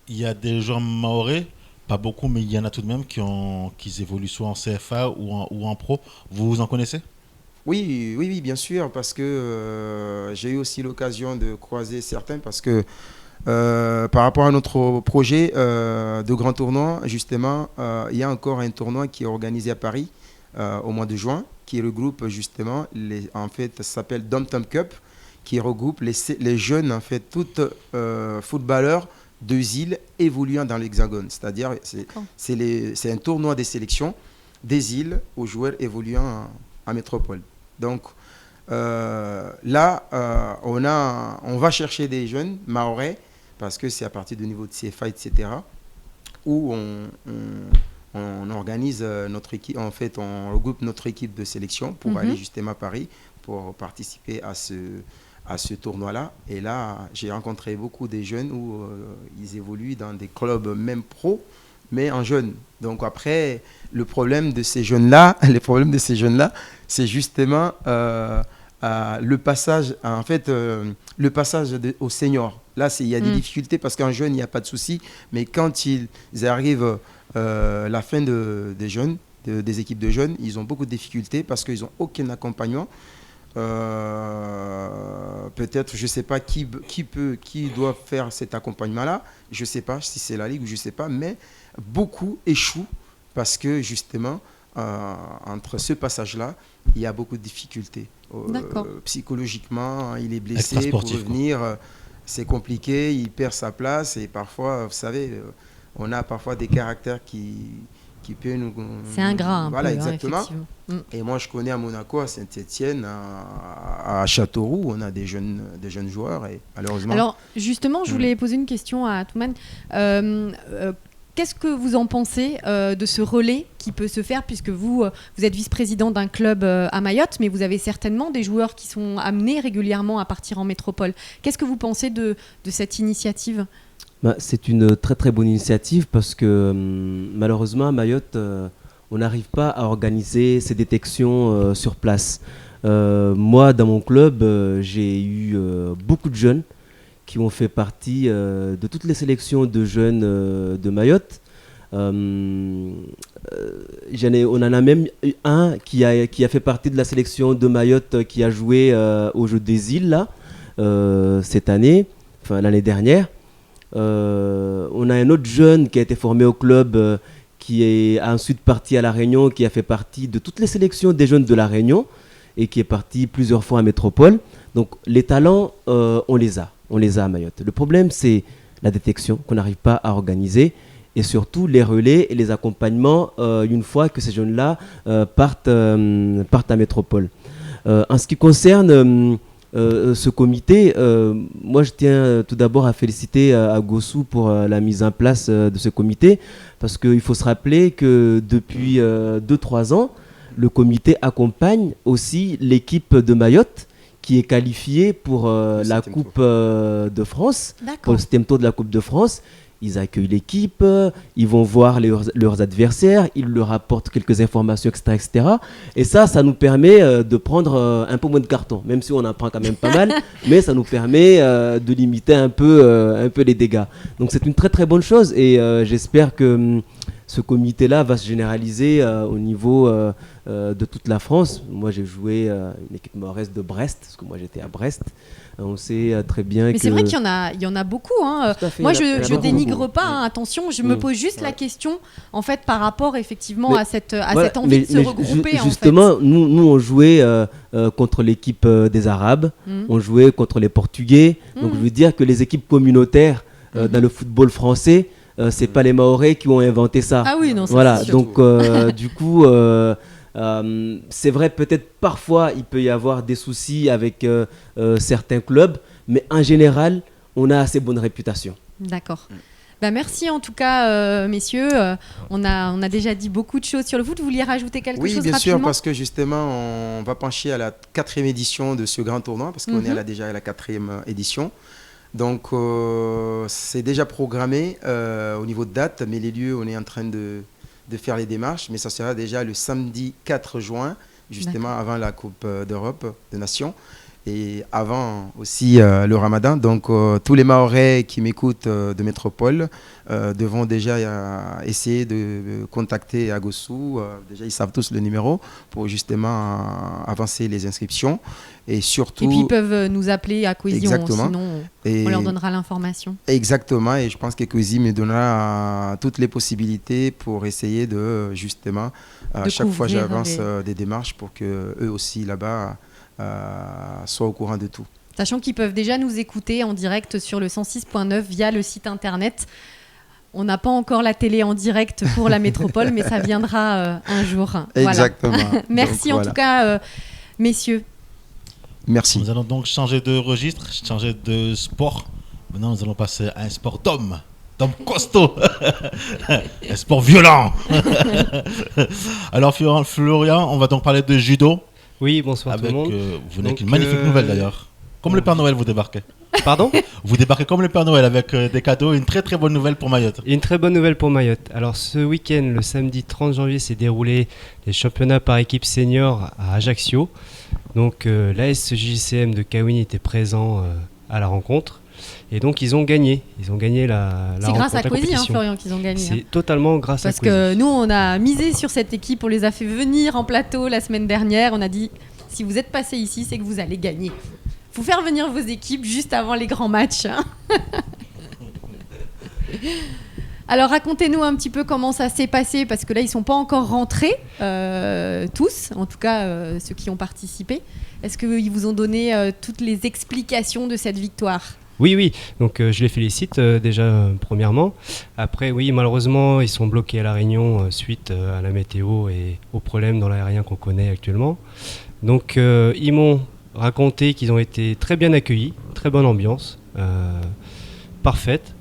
il y a des joueurs mahorais, pas beaucoup, mais il y en a tout de même qui évoluent soit en CFA ou en pro. Vous en connaissez ? Oui, bien sûr, parce que j'ai eu aussi l'occasion de croiser certains, parce que par rapport à notre projet de grand tournoi, justement, il y a encore un tournoi qui est organisé à Paris au mois de juin, qui regroupe justement, en fait, ça s'appelle Dom Tom Cup, qui regroupe les jeunes, en fait, toutes footballeurs de îles évoluant dans l'Hexagone. C'est-à-dire, c'est un tournoi des sélections des îles aux joueurs évoluant en métropole. Donc, là, on va chercher des jeunes mahorais, parce que c'est à partir du niveau de CFA, etc., où on organise notre équipe, en fait, on regroupe notre équipe de sélection pour aller justement à Paris pour participer à ce tournoi-là. Et là, j'ai rencontré beaucoup de jeunes où ils évoluent dans des clubs même pro, mais en jeunes. Donc après, le problème de ces jeunes-là, c'est justement le passage, en fait, le passage au senior. Là, il y a des difficultés parce qu'en jeune, il n'y a pas de souci, mais quand ils arrivent la fin des jeunes, des équipes de jeunes, ils ont beaucoup de difficultés parce qu'ils n'ont aucun accompagnement. Peut-être, je ne sais pas qui doit faire cet accompagnement-là. Je ne sais pas si c'est la Ligue ou je ne sais pas, mais beaucoup échouent parce que justement, entre ce passage-là, il y a beaucoup de difficultés. Psychologiquement, il est blessé pour revenir. C'est compliqué, il perd sa place et parfois, vous savez, on a parfois des caractères qui peuvent nous... C'est ingrat. Voilà, peu, exactement. Et moi, je connais à Monaco, à Saint-Étienne, à Châteauroux, on a des jeunes joueurs et malheureusement... Alors, justement, je voulais poser une question à Toumane. Qu'est-ce que vous en pensez de ce relais qui peut se faire, puisque vous êtes vice-président d'un club à Mayotte, mais vous avez certainement des joueurs qui sont amenés régulièrement à partir en métropole. Qu'est-ce que vous pensez de cette initiative ? C'est une très très bonne initiative parce que malheureusement à Mayotte, on n'arrive pas à organiser ces détections sur place. Moi, dans mon club, j'ai eu beaucoup de jeunes qui ont fait partie de toutes les sélections de jeunes de Mayotte. On en a même eu un qui a fait partie de la sélection de Mayotte qui a joué au Jeux des îles là, cette année, enfin l'année dernière. On a un autre jeune qui a été formé au club qui est ensuite parti à La Réunion, qui a fait partie de toutes les sélections des jeunes de La Réunion et qui est parti plusieurs fois à Métropole. Donc les talents, on les a à Mayotte. Le problème, c'est la détection qu'on n'arrive pas à organiser et surtout les relais et les accompagnements une fois que ces jeunes-là partent à Métropole. En ce qui concerne ce comité, moi je tiens tout d'abord à féliciter Agossou pour la mise en place de ce comité parce qu'il faut se rappeler que depuis 2-3 ans, le comité accompagne aussi l'équipe de Mayotte qui est qualifiée pour la Coupe de France, pour le 7e tour de la Coupe de France. Ils accueillent l'équipe, ils vont voir leurs adversaires, ils leur apportent quelques informations, etc. Et ça nous permet de prendre un peu moins de carton, même si on en prend quand même pas mal, mais ça nous permet de limiter un peu les dégâts. Donc c'est une très très bonne chose et j'espère que ce comité-là va se généraliser au niveau de toute la France. Moi j'ai joué une équipe mahoraise de Brest, parce que moi j'étais à Brest. On sait très bien mais c'est vrai qu'il y en a beaucoup. Hein. Moi, je dénigre pas. Hein, attention, je me pose juste la question, en fait, par rapport effectivement à cette envie de se regrouper. Justement, nous on jouait contre l'équipe des Arabes, on jouait contre les Portugais. Donc, je veux dire que les équipes communautaires dans le football français, c'est pas les Mahorais qui ont inventé ça. Ah oui, non, voilà. C'est sûr. Donc, du coup. C'est vrai, peut-être parfois il peut y avoir des soucis avec certains clubs, mais en général, on a assez bonne réputation. D'accord. Merci en tout cas, messieurs. On a déjà dit beaucoup de choses sur le foot. Vous vouliez rajouter quelque chose rapidement ? Oui, bien sûr, parce que justement, on va pencher à la 4e édition de ce grand tournoi, parce qu'on est déjà à la 4e édition. Donc, c'est déjà programmé au niveau de date, mais les lieux, on est en train de faire les démarches, mais ça sera déjà le samedi 4 juin, justement avant la Coupe d'Europe des Nations et avant aussi le Ramadan. Donc tous les Mahorais qui m'écoutent de Métropole devront déjà essayer de contacter Agossou. Déjà ils savent tous le numéro pour justement avancer les inscriptions. Et surtout, puis ils peuvent nous appeler à Cohésion, exactement. Sinon on leur donnera l'information. Exactement, et je pense que Cohésion me donnera toutes les possibilités pour essayer de justement, à chaque fois j'avance des démarches pour qu'eux aussi là-bas soient au courant de tout. Sachant qu'ils peuvent déjà nous écouter en direct sur le 106.9 via le site internet. On n'a pas encore la télé en direct pour la métropole, mais ça viendra un jour. Exactement. Voilà. Merci donc, en tout cas, messieurs. Merci. Nous allons donc changer de registre, changer de sport. Maintenant, nous allons passer à un sport d'homme costaud, un sport violent. Alors, Florian, on va donc parler de judo. Oui, bonsoir tout le monde. Vous venez avec une magnifique nouvelle d'ailleurs. Comme le Père Noël, vous débarquez. Pardon ? Vous débarquez comme le Père Noël avec des cadeaux, une très très bonne nouvelle pour Mayotte. Une très bonne nouvelle pour Mayotte. Alors ce week-end, le samedi 30 janvier, s'est déroulé les championnats par équipe senior à Ajaccio. Donc l'ASJCM de Kawin était présent à la rencontre. Et donc ils ont gagné. Ils ont gagné la rencontre. C'est grâce à Cozy, Florian, qu'ils ont gagné. C'est totalement grâce à Cozy. Parce que nous, on a misé sur cette équipe. On les a fait venir en plateau la semaine dernière. On a dit, si vous êtes passé ici, c'est que vous allez gagner. Faut faire venir vos équipes juste avant les grands matchs. Hein. Alors racontez-nous un petit peu comment ça s'est passé, parce que là ils sont pas encore rentrés tous, en tout cas ceux qui ont participé. Est-ce qu'ils vous ont donné toutes les explications de cette victoire ? Oui, donc je les félicite déjà premièrement. Après oui, malheureusement ils sont bloqués à La Réunion suite à la météo et aux problèmes dans l'aérien qu'on connaît actuellement. Donc ils m'ont raconté qu'ils ont été très bien accueillis, très bonne ambiance, parfaite.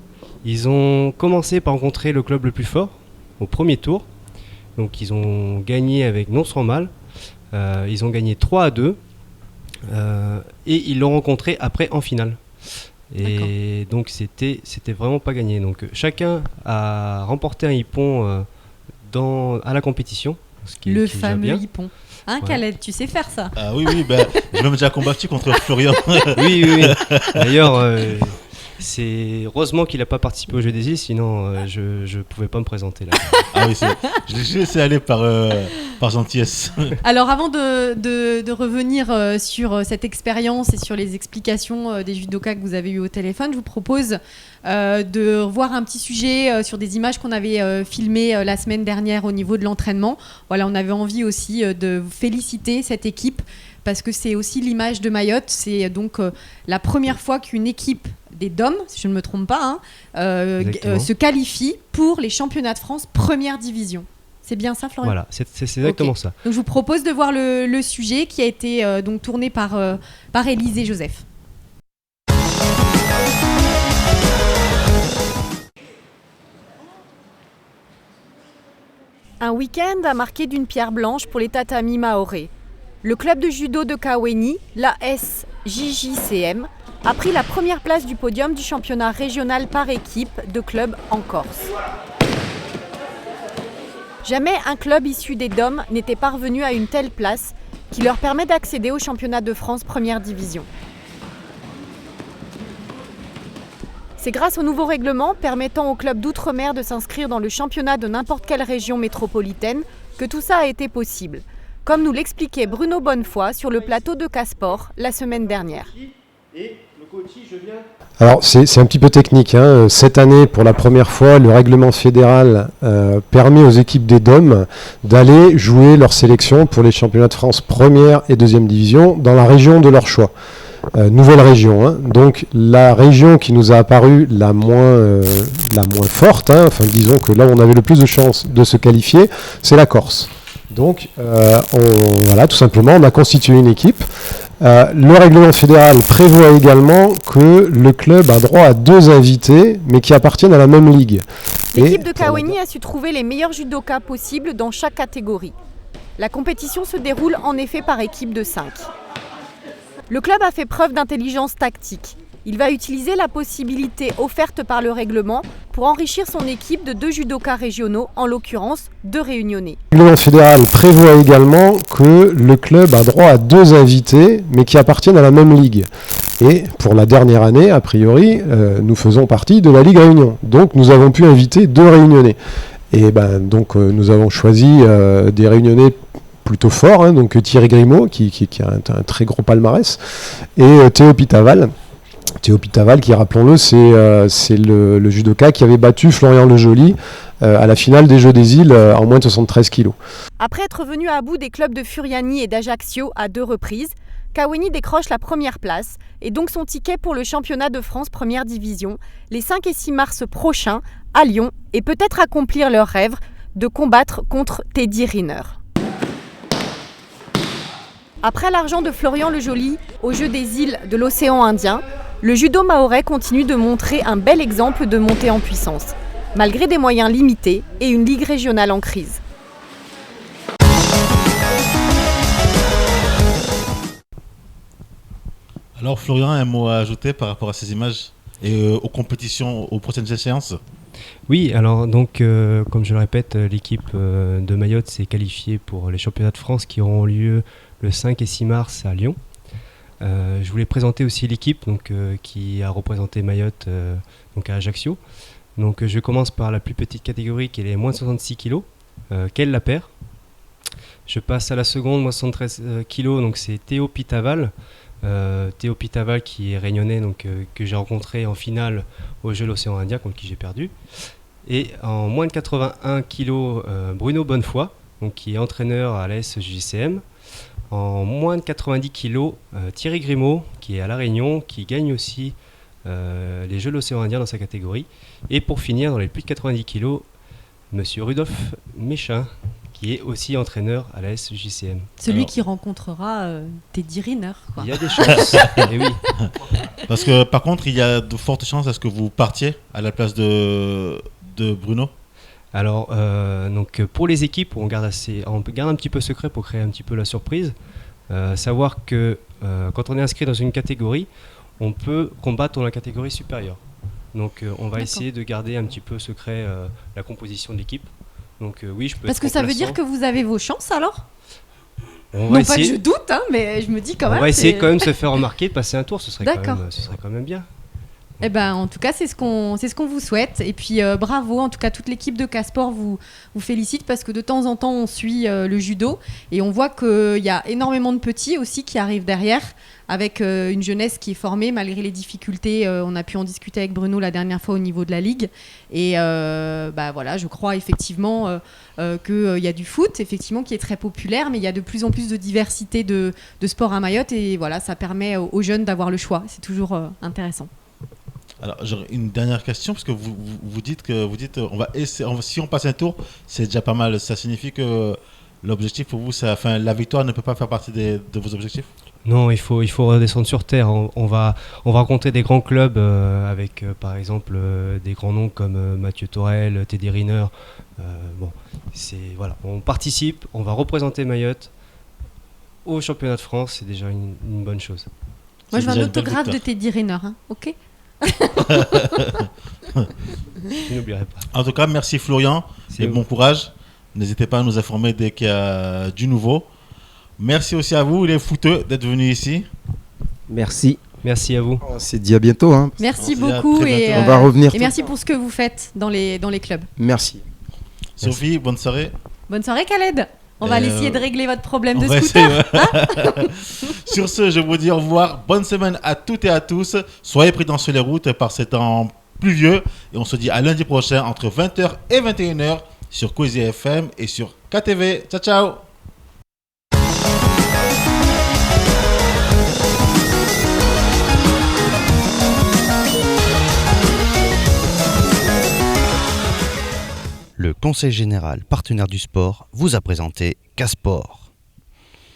Ils ont commencé par rencontrer le club le plus fort au premier tour. Donc ils ont gagné avec non sans mal. Ils ont gagné 3-2 et ils l'ont rencontré après en finale. Et donc c'était vraiment pas gagné. Donc chacun a remporté un hippon à la compétition. Le fameux hippon. Hein, ouais. Khaled, tu sais faire ça? Ah oui, j'ai même déjà combattu contre Florian. oui. D'ailleurs, c'est heureusement qu'il n'a pas participé au jeu des îles, sinon je ne pouvais pas me présenter là. Ah oui, je l'ai laissé aller par gentillesse. Alors avant de revenir sur cette expérience et sur les explications des judokas que vous avez eu au téléphone, je vous propose de revoir un petit sujet sur des images qu'on avait filmées la semaine dernière au niveau de l'entraînement. Voilà, on avait envie aussi de féliciter cette équipe parce que c'est aussi l'image de Mayotte. C'est donc la première fois qu'une équipe des DOM, si je ne me trompe pas, se qualifie pour les championnats de France première division. C'est bien ça, Florian? Voilà, c'est exactement ça. Donc je vous propose de voir le sujet qui a été donc tourné par Élisée Joseph. Un week-end a marqué d'une pierre blanche pour les tatamis mahorais. Le club de judo de Kaweni, l'ASJJCM, a pris la première place du podium du championnat régional par équipe de clubs en Corse. Jamais un club issu des DOM n'était parvenu à une telle place qui leur permet d'accéder au championnat de France première division. C'est grâce au nouveau règlement permettant aux clubs d'outre-mer de s'inscrire dans le championnat de n'importe quelle région métropolitaine que tout ça a été possible, comme nous l'expliquait Bruno Bonnefoy sur le plateau de Casport la semaine dernière. Alors c'est un petit peu technique. Cette année, pour la première fois, le règlement fédéral permet aux équipes des DOM d'aller jouer leur sélection pour les championnats de France première et deuxième division dans la région de leur choix. Nouvelle région, donc la région qui nous a apparu la moins forte, enfin disons que là où on avait le plus de chances de se qualifier, c'est la Corse. Donc tout simplement, on a constitué une équipe. Le règlement fédéral prévoit également que le club a droit à 2 invités, mais qui appartiennent à la même ligue. L'équipe de Kaweni a su trouver les meilleurs judokas possibles dans chaque catégorie. La compétition se déroule en effet par équipe de 5. Le club a fait preuve d'intelligence tactique. Il va utiliser la possibilité offerte par le règlement pour enrichir son équipe de 2 judokas régionaux, en l'occurrence 2 réunionnais. Le règlement fédéral prévoit également que le club a droit à 2 invités, mais qui appartiennent à la même ligue. Et pour la dernière année, a priori, nous faisons partie de la Ligue Réunion. Donc nous avons pu inviter 2 réunionnais. Et donc nous avons choisi des réunionnais plutôt forts, donc Thierry Grimaud, qui a un très gros palmarès, et Théo Pitaval. Théo Pitaval, qui, rappelons-le, c'est le judoka qui avait battu Florian Lejoly à la finale des Jeux des îles en moins de 73 kilos. Après être venu à bout des clubs de Furiani et d'Ajaccio à 2 reprises, Kaweni décroche la première place et donc son ticket pour le championnat de France première division les 5 et 6 mars prochains à Lyon et peut-être accomplir leur rêve de combattre contre Teddy Riner. Après l'argent de Florian Lejoly aux Jeux des îles de l'océan Indien, le judo mahorais continue de montrer un bel exemple de montée en puissance, malgré des moyens limités et une ligue régionale en crise. Alors Florian, un mot à ajouter par rapport à ces images et aux compétitions, aux prochaines échéances? Oui, alors donc comme je le répète, l'équipe de Mayotte s'est qualifiée pour les championnats de France qui auront lieu le 5 et 6 mars à Lyon. Je voulais présenter aussi l'équipe qui a représenté Mayotte donc à Ajaccio. Donc je commence par la plus petite catégorie qui est les moins de 66 kg, Kel Lapère. Je passe à la seconde, moins de 73 kg, donc c'est Théo Pitaval. Théo Pitaval qui est réunionnais, que j'ai rencontré en finale au Jeux de l'océan Indien, contre qui j'ai perdu. Et en moins de 81 kg, Bruno Bonnefoy, qui est entraîneur à l'ASJJCM. En moins de 90 kg, Thierry Grimaud, qui est à La Réunion, qui gagne aussi les Jeux de l'océan Indien dans sa catégorie. Et pour finir, dans les plus de 90 kg, Monsieur Rudolf Méchin, qui est aussi entraîneur à la SJCM. Celui qui rencontrera Teddy Riner. Il y a des chances. Et oui. Parce que par contre, il y a de fortes chances à ce que vous partiez à la place de Bruno. Alors, donc pour les équipes, on garde un petit peu secret pour créer un petit peu la surprise. Savoir que quand on est inscrit dans une catégorie, on peut combattre dans la catégorie supérieure. Donc on va essayer de garder un petit peu secret la composition de l'équipe. Donc oui, je peux. Parce que ça veut dire que vous avez vos chances alors ? On va essayer... pas que je doute, hein, mais je me dis quand même. On va essayer quand même de se faire remarquer, de passer un tour, ce serait quand même bien. Eh ben, en tout cas, c'est ce qu'on vous souhaite. Et puis, bravo. En tout cas, toute l'équipe de K-Sport vous félicite parce que de temps en temps, on suit le judo et on voit qu'il y a énormément de petits aussi qui arrivent derrière avec une jeunesse qui est formée malgré les difficultés. On a pu en discuter avec Bruno la dernière fois au niveau de la ligue. Et voilà, je crois effectivement qu'il y a du foot, effectivement, qui est très populaire, mais il y a de plus en plus de diversité de sports à Mayotte. Et voilà, ça permet aux jeunes d'avoir le choix. C'est toujours intéressant. Alors, j'aurais une dernière question, parce que vous dites on va essayer, si on passe un tour, c'est déjà pas mal. Ça signifie que l'objectif pour vous, la victoire ne peut pas faire partie de vos objectifs ? Non, il faut redescendre sur terre. On va rencontrer des grands clubs avec, par exemple, des grands noms comme Mathieu Torel, Teddy Riner. On participe, on va représenter Mayotte au championnat de France. C'est déjà une bonne chose. Moi, je veux un autographe de Teddy Riner, hein, ok ? Je n'oublierai pas. En tout cas, merci Florian et bon courage. N'hésitez pas à nous informer dès qu'il y a du nouveau. Merci aussi à vous, les footeux, d'être venus ici. Merci. Merci à vous. On s'est dit à bientôt. Hein. Merci beaucoup et on va revenir. Et merci pour ce que vous faites dans les clubs. Merci. Sophie, bonne soirée. Bonne soirée Khaled. On va essayer de régler votre problème de scooter. Sur ce, je vous dis au revoir. Bonne semaine à toutes et à tous. Soyez prudents sur les routes par ces temps pluvieux. Et on se dit à lundi prochain entre 20h et 21h sur Cozy FM et sur KTV. Ciao, ciao. Le Conseil général partenaire du sport vous a présenté K-Sport.